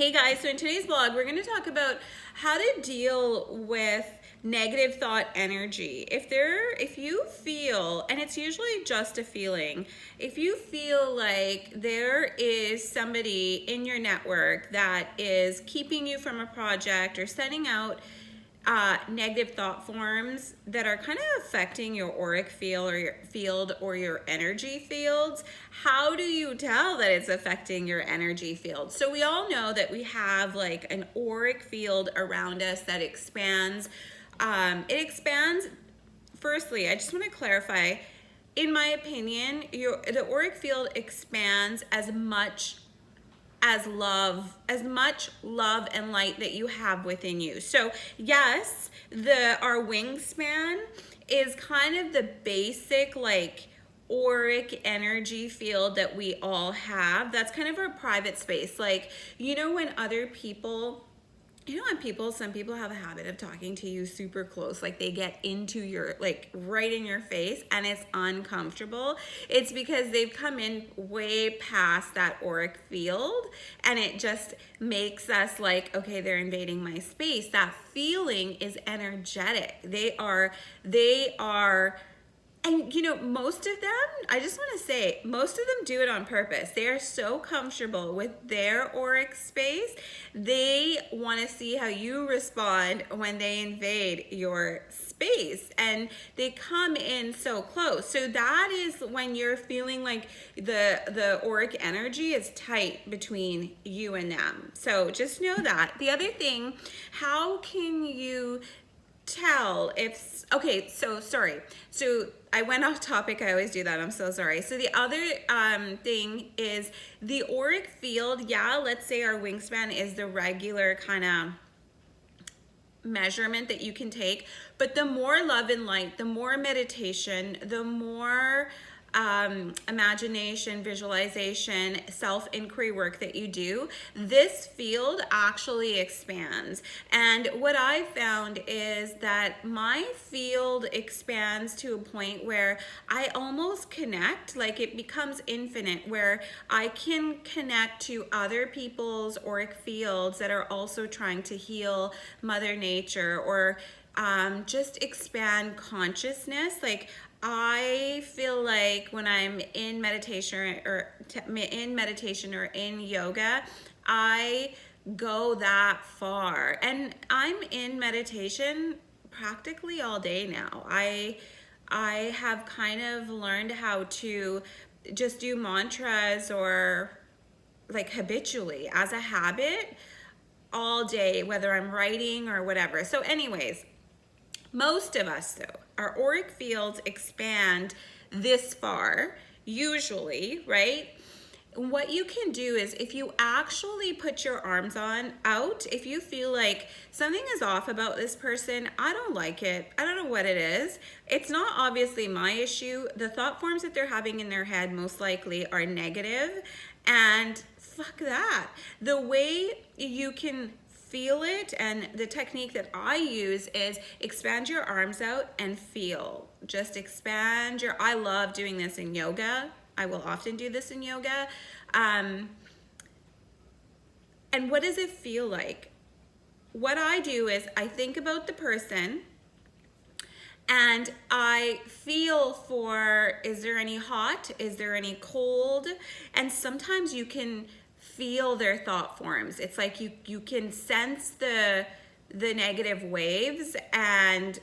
Hey guys, so in today's vlog, we're going to talk about how to deal with negative thought energy. If you feel, and it's usually just a feeling, if you feel like there is somebody in your network that is keeping you from a project or sending out negative thought forms that are kind of affecting your auric field or your energy fields, how do you tell that it's affecting your energy field? So we all know that we have like an auric field around us that expands. It expands. Firstly, I just want to clarify, in my opinion, the auric field expands as much love and light that you have within you. So yes, our wingspan is kind of the basic like auric energy field that we all have. That's kind of our private space. Like, when other people, some people have a habit of talking to you super close, like they get into your, like right in your face, and it's uncomfortable. It's because they've come in way past that auric field, and it just makes us like, okay, they're invading my space. That feeling is energetic. They are, and most of them, I just want to say, most of them do it on purpose. They are so comfortable with their auric space. They want to see how you respond when they invade your space, and they come in so close. So that is when you're feeling like the auric energy is tight between you and them. So just know that. The other thing, how can you tell if, okay, so sorry. So I went off topic. I always do that. I'm so sorry. So the other thing is the auric field. Yeah, let's say our wingspan is the regular kind of measurement that you can take, but the more love and light, the more meditation, the more imagination, visualization, self-inquiry work that you do, this field actually expands. And what I found is that my field expands to a point where I almost connect, like it becomes infinite, where I can connect to other people's auric fields that are also trying to heal Mother Nature, or just expand consciousness. Like, I feel like when I'm in meditation or in yoga, I go that far, and I'm in meditation practically all day now. I have kind of learned how to just do mantras, or like habitually as a habit all day, whether I'm writing or whatever. So anyways, most of us, though, our auric fields expand this far, usually, right? What you can do is, if you actually put your arms out, if you feel like something is off about this person, I don't like it, I don't know what it is, it's not obviously my issue. The thought forms that they're having in their head most likely are negative, and fuck that. The way you can feel it, and the technique that I use, is expand your arms out and feel. Just expand I love doing this in yoga. I will often do this in yoga. And what does it feel like? What I do is I think about the person, and I feel for, is there any hot? Is there any cold? And sometimes you can feel their thought forms. It's like you can sense the negative waves, and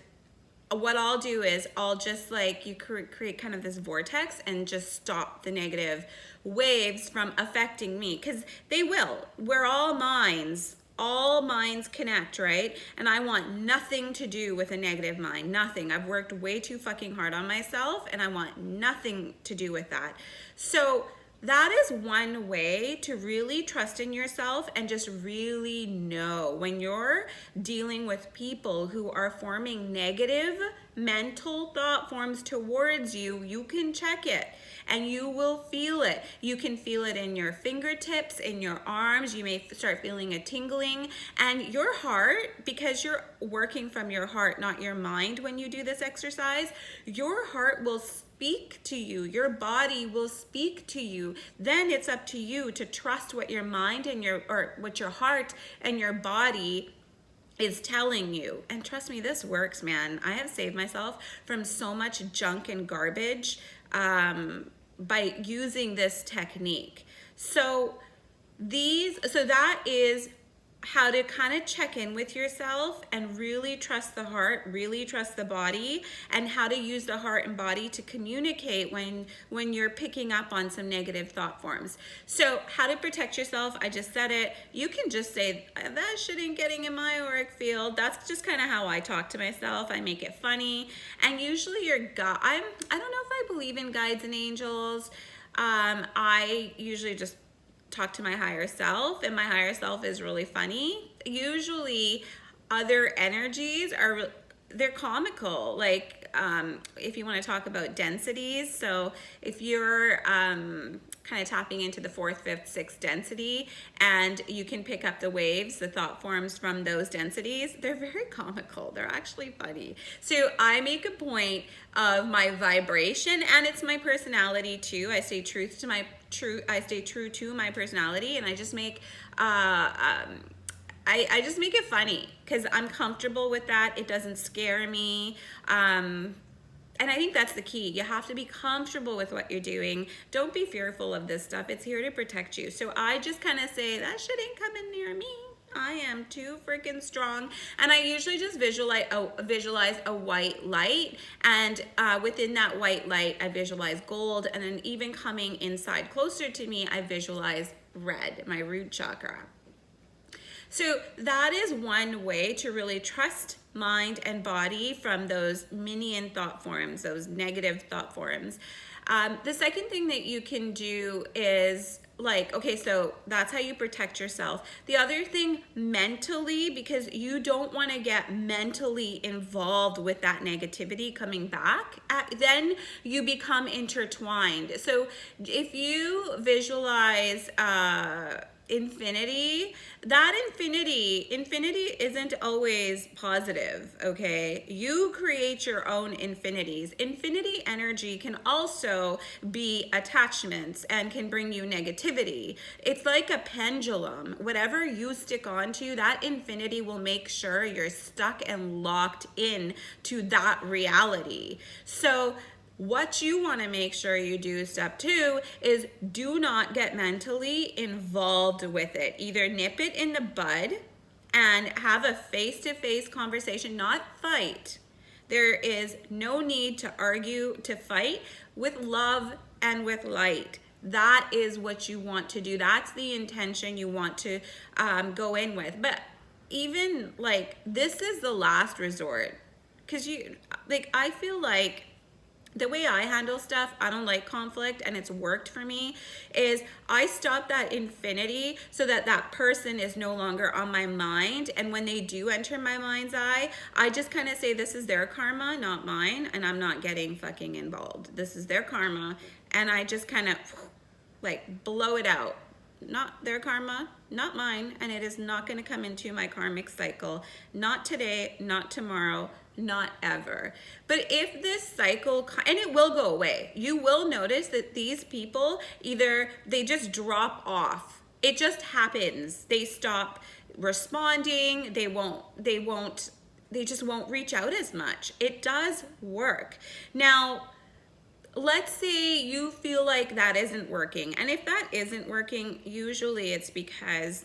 what I'll do is I'll just like, you create kind of this vortex and just stop the negative waves from affecting me, because they will. We're all minds. All minds connect, right? And I want nothing to do with a negative mind. Nothing. I've worked way too fucking hard on myself, and I want nothing to do with that. So that is one way to really trust in yourself, and just really know when you're dealing with people who are forming negative mental thought forms towards you. You can check it, and you will feel it. You can feel it in your fingertips, in your arms. You may start feeling a tingling, and your heart, because you're working from your heart, not your mind, when you do this exercise, your heart will speak to you. Your body will speak to you. Then it's up to you to trust what your mind and what your heart and your body is telling you. And trust me, this works, man. I have saved myself from so much junk and garbage by using this technique. So that is how to kind of check in with yourself and really trust the heart, really trust the body, and how to use the heart and body to communicate when you're picking up on some negative thought forms. So how to protect yourself, I just said it. You can just say, that shit ain't getting in my auric field. That's just kind of how I talk to myself. I make it funny. And usually your gut, I don't know if I believe in guides and angels. I usually just talk to my higher self, and my higher self is really funny. Usually other energies they're comical, like if you want to talk about densities. So if you're kind of tapping into the 4th, 5th, 6th density, and you can pick up the waves, the thought forms from those densities, they're very comical. They're actually funny. So I make a point of my vibration, and it's my personality too. I stay true to my personality, and I just make I just make it funny because I'm comfortable with that. It doesn't scare me. And I think that's the key. You have to be comfortable with what you're doing. Don't be fearful of this stuff. It's here to protect you. So I just kind of say, that shit ain't coming near me. I am too freaking strong. And I usually just visualize a white light. And within that white light, I visualize gold. And then even coming inside closer to me, I visualize red, my root chakra. So that is one way to really trust mind and body from those minion thought forms, those negative thought forms. The second thing that you can do is okay, so that's how you protect yourself. The other thing, mentally, because you don't want to get mentally involved with that negativity coming back, then you become intertwined. So if you visualize infinity, that infinity isn't always positive, okay? You create your own infinities. Infinity energy can also be attachments and can bring you negativity. It's like a pendulum. Whatever you stick onto, that infinity will make sure you're stuck and locked in to that reality. So what you want to make sure you do, step 2, is do not get mentally involved with it. Either nip it in the bud and have a face-to-face conversation, not fight. There is no need to argue, to fight, with love and with light. That is what you want to do. That's the intention you want to go in with. But even this is the last resort, because I feel like the way I handle stuff, I don't like conflict, and it's worked for me, is I stop that infinity so that that person is no longer on my mind. And when they do enter my mind's eye, I just kind of say, this is their karma, not mine, and I'm not getting fucking involved. This is their karma. And I just kind of blow it out. Not their karma, not mine, and it is not going to come into my karmic cycle. Not today, not tomorrow, not ever. But if this cycle, and it will go away, you will notice that these people, either they just drop off. It just happens. They stop responding. They just won't reach out as much. It does work. Now, let's say you feel like that isn't working. And if that isn't working, usually it's because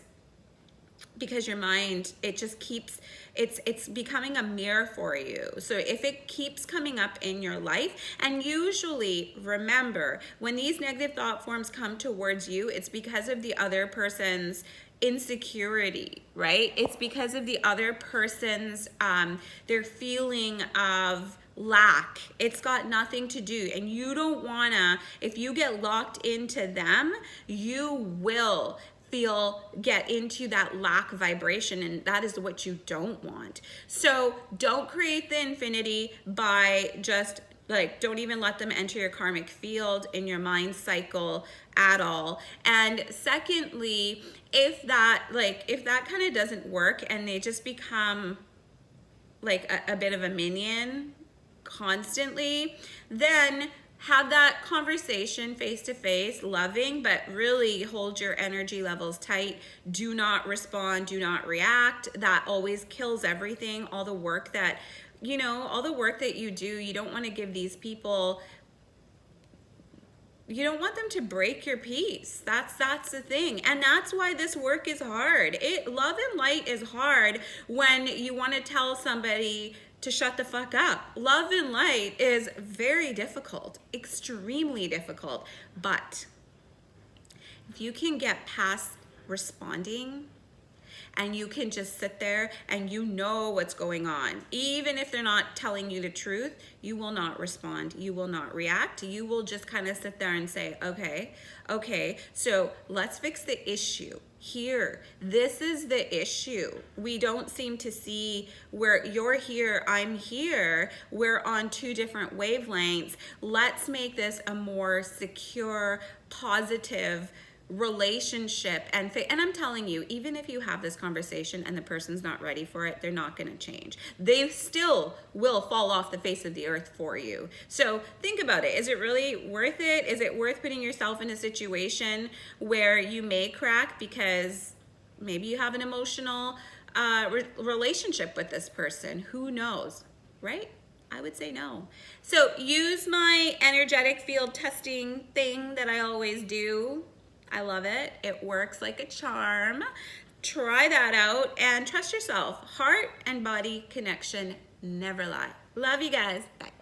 your mind, it just keeps, it's becoming a mirror for you. So if it keeps coming up in your life, and usually remember, when these negative thought forms come towards you, it's because of the other person's insecurity, right? It's because of the other person's, their feeling of lack. It's got nothing to do, and you don't wanna, if you get locked into them, you will get into that lack vibration, and that is what you don't want. So don't create the infinity by just don't even let them enter your karmic field in your mind cycle at all. And secondly, if that kind of doesn't work and they just become a bit of a minion constantly, then have that conversation face to face, loving, but really hold your energy levels tight. Do not respond, do not react. That always kills everything. All the work that, all the work that you do, you don't want to give these people, you don't want them to break your peace. That's the thing. And that's why this work is hard. Love and light is hard when you want to tell somebody to shut the fuck up. Love and light is very difficult, extremely difficult. But if you can get past responding, and you can just sit there and you know what's going on. Even if they're not telling you the truth, you will not respond. You will not react. You will just kind of sit there and say, okay, so let's fix the issue here. This is the issue. We don't seem to see where you're here, I'm here. We're on two different wavelengths. Let's make this a more secure, positive relationship. And I'm telling you, even if you have this conversation and the person's not ready for it, they're not going to change. They still will fall off the face of the earth for you. So think about it. Is it really worth it? Is it worth putting yourself in a situation where you may crack because maybe you have an emotional relationship with this person? Who knows, right? I would say no. So use my energetic field testing thing that I always do. I love it. It works like a charm. Try that out and trust yourself. Heart and body connection never lie. Love you guys. Bye.